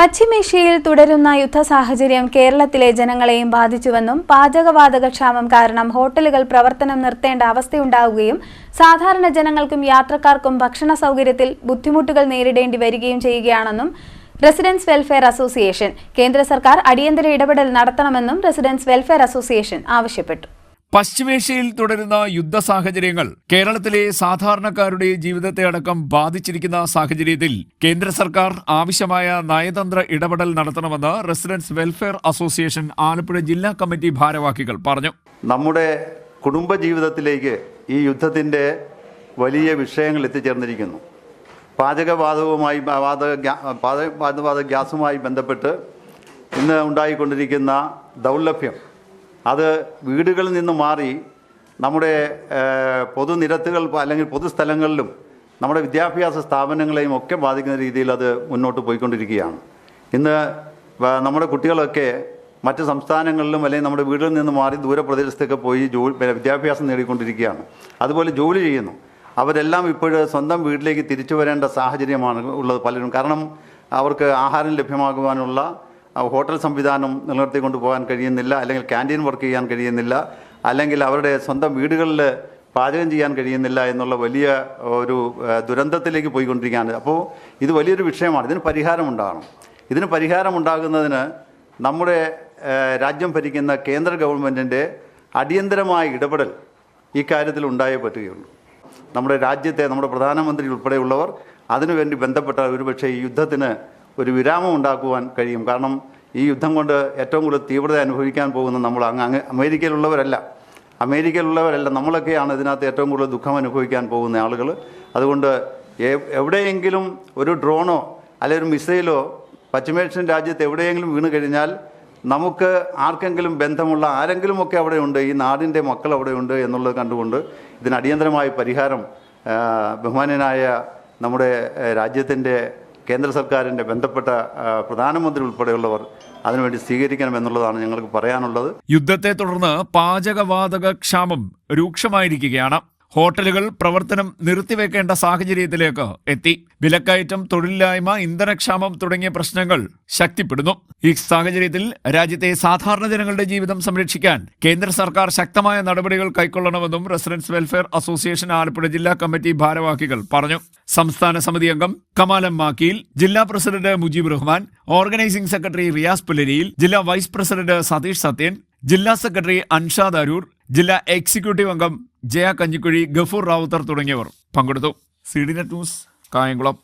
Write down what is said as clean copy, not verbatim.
പശ്ചിമേഷ്യയിൽ തുടരുന്ന യുദ്ധസാഹചര്യം കേരളത്തിലെ ജനങ്ങളെയും ബാധിച്ചുവെന്നും പാചകവാതക ക്ഷാമം കാരണം ഹോട്ടലുകൾ പ്രവർത്തനം നിർത്തേണ്ട അവസ്ഥയുണ്ടാവുകയും സാധാരണ ജനങ്ങൾക്കും യാത്രക്കാർക്കും ഭക്ഷണ സൗകര്യത്തിൽ ബുദ്ധിമുട്ടുകൾ നേരിടേണ്ടി വരികയും ചെയ്യുകയാണെന്നും റെസിഡൻസ് വെൽഫെയർ അസോസിയേഷൻ കേന്ദ്ര സർക്കാർ അടിയന്തര ഇടപെടൽ നടത്തണമെന്നും റെസിഡൻസ് വെൽഫെയർ അസോസിയേഷൻ ആവശ്യപ്പെട്ടു. പശ്ചിമേഷ്യയിൽ തുടരുന്ന യുദ്ധ സാഹചര്യങ്ങൾ കേരളത്തിലെ സാധാരണക്കാരുടെ ജീവിതത്തെ അടക്കം ബാധിച്ചിരിക്കുന്ന സാഹചര്യത്തിൽ കേന്ദ്ര സർക്കാർ ആവശ്യമായ നയതന്ത്ര ഇടപെടൽ നടത്തണമെന്ന് റെസിഡൻസ് വെൽഫെയർ അസോസിയേഷൻ ആലപ്പുഴ ജില്ലാ കമ്മിറ്റി ഭാരവാഹികൾ പറഞ്ഞു. നമ്മുടെ കുടുംബജീവിതത്തിലേക്ക് ഈ യുദ്ധത്തിൻ്റെ വലിയ വിഷയങ്ങൾ എത്തിച്ചേർന്നിരിക്കുന്നു. പാചകവാതകവുമായി പാചകവാതക ഗ്യാസുമായി ബന്ധപ്പെട്ട് ഇന്ന് ഉണ്ടായിക്കൊണ്ടിരിക്കുന്ന ദൗർലഭ്യം അത് വീടുകളിൽ നിന്ന് മാറി നമ്മുടെ പൊതുനിരത്തുകൾ അല്ലെങ്കിൽ പൊതുസ്ഥലങ്ങളിലും നമ്മുടെ വിദ്യാഭ്യാസ സ്ഥാപനങ്ങളെയും ഒക്കെ ബാധിക്കുന്ന രീതിയിൽ അത് മുന്നോട്ട് പോയിക്കൊണ്ടിരിക്കുകയാണ്. ഇന്ന് നമ്മുടെ കുട്ടികളൊക്കെ മറ്റ് സംസ്ഥാനങ്ങളിലും അല്ലെങ്കിൽ നമ്മുടെ വീടുകളിൽ നിന്ന് മാറി ദൂരപ്രദേശത്തൊക്കെ പോയി വിദ്യാഭ്യാസം നേടിക്കൊണ്ടിരിക്കുകയാണ്. അതുപോലെ ജോലി ചെയ്യുന്നു. അവരെല്ലാം ഇപ്പോഴും സ്വന്തം വീട്ടിലേക്ക് തിരിച്ചു വരേണ്ട സാഹചര്യമാണ് ഉള്ളത് പലരും. കാരണം അവർക്ക് ആഹാരം ലഭ്യമാകുവാനുള്ള ഹോട്ടൽ സംവിധാനം നിലനിർത്തിക്കൊണ്ട് പോകാൻ കഴിയുന്നില്ല, അല്ലെങ്കിൽ ക്യാൻറ്റീൻ വർക്ക് ചെയ്യാൻ കഴിയുന്നില്ല, അല്ലെങ്കിൽ അവരുടെ സ്വന്തം വീടുകളിൽ പാചകം ചെയ്യാൻ കഴിയുന്നില്ല എന്നുള്ള വലിയ ഒരു ദുരന്തത്തിലേക്ക് പോയിക്കൊണ്ടിരിക്കുകയാണ്. അപ്പോൾ ഇത് വലിയൊരു വിഷയമാണ്. ഇതിന് പരിഹാരമുണ്ടാകണം. ഇതിന് പരിഹാരമുണ്ടാകുന്നതിന് നമ്മുടെ രാജ്യം ഭരിക്കുന്ന കേന്ദ്ര ഗവൺമെൻറ്റിൻ്റെ അടിയന്തരമായ ഇടപെടൽ ഈ കാര്യത്തിൽ ഉണ്ടായേ പറ്റുകയുള്ളൂ. നമ്മുടെ രാജ്യത്തെ നമ്മുടെ പ്രധാനമന്ത്രി ഉൾപ്പെടെയുള്ളവർ അതിനുവേണ്ടി ബന്ധപ്പെട്ട ഒരുപക്ഷെ ഈ യുദ്ധത്തിന് ഒരു വിരാമം ഉണ്ടാക്കുവാൻ കഴിയും. കാരണം ഈ യുദ്ധം കൊണ്ട് ഏറ്റവും കൂടുതൽ തീവ്രത അനുഭവിക്കാൻ പോകുന്ന നമ്മൾ അമേരിക്കയിലുള്ളവരല്ല, നമ്മളൊക്കെയാണ് ഇതിനകത്ത് ഏറ്റവും കൂടുതൽ ദുഃഖം അനുഭവിക്കാൻ പോകുന്ന ആളുകൾ. അതുകൊണ്ട് എവിടെയെങ്കിലും ഒരു ഡ്രോണോ അല്ലെങ്കിൽ ഒരു മിസൈലോ പശ്ചിമേഷ്യൻ രാജ്യത്ത് എവിടെയെങ്കിലും വീണ് കഴിഞ്ഞാൽ നമുക്ക് ആർക്കെങ്കിലും ബന്ധമുള്ള ആരെങ്കിലുമൊക്കെ അവിടെയുണ്ട്, ഈ നാടിൻ്റെ മക്കൾ അവിടെയുണ്ട് എന്നുള്ളത് കണ്ടുകൊണ്ട് ഇതിന് അടിയന്തരമായ പരിഹാരം ബഹുമാന്യനായ നമ്മുടെ രാജ്യത്തിൻ്റെ കേന്ദ്ര സർക്കാരിൻ്റെ ബന്ധപ്പെട്ട പ്രധാനമന്ത്രി ഉൾപ്പെടെയുള്ളവർ അതിനുവേണ്ടി സ്വീകരിക്കണമെന്നുള്ളതാണ് ഞങ്ങൾക്ക് പറയാനുള്ളത്. യുദ്ധത്തെ തുടർന്ന് പാചകവാതക ക്ഷാമം രൂക്ഷമായിരിക്കുകയാണ്. ഹോട്ടലുകൾ പ്രവർത്തനം നിർത്തിവെക്കേണ്ട സാഹചര്യത്തിലേക്ക് എത്തി. വിലക്കയറ്റം, തൊഴിലില്ലായ്മ, ഇന്ധനക്ഷാമം തുടങ്ങിയ പ്രശ്നങ്ങൾ ശക്തിപ്പെടുന്നു. ഈ സാഹചര്യത്തിൽ രാജ്യത്തെ സാധാരണ ജനങ്ങളുടെ ജീവിതം സംരക്ഷിക്കാൻ കേന്ദ്ര സർക്കാർ ശക്തമായ നടപടികൾ കൈക്കൊള്ളണമെന്നും റെസിഡൻസ് വെൽഫെയർ അസോസിയേഷൻ ആലപ്പുഴ ജില്ലാ കമ്മിറ്റി ഭാരവാഹികൾ പറഞ്ഞു. സംസ്ഥാന സമിതി അംഗം കമാലം മാക്കീൽ, ജില്ലാ president Mujeeb Rahman, organising secretary Riyas പുല്ലരിയിൽ, ജില്ലാ വൈസ് പ്രസിഡന്റ് സതീഷ് സത്യൻ, ജില്ലാ സെക്രട്ടറി അൻഷാദ് അരൂർ, ജില്ലാ എക്സിക്യൂട്ടീവ് അംഗം ജയ കഞ്ഞിക്കുഴി, ഗഫൂർ റാവുത്തർ തുടങ്ങിയവർ പങ്കെടുത്തു. CDNet news, Kayamkulam.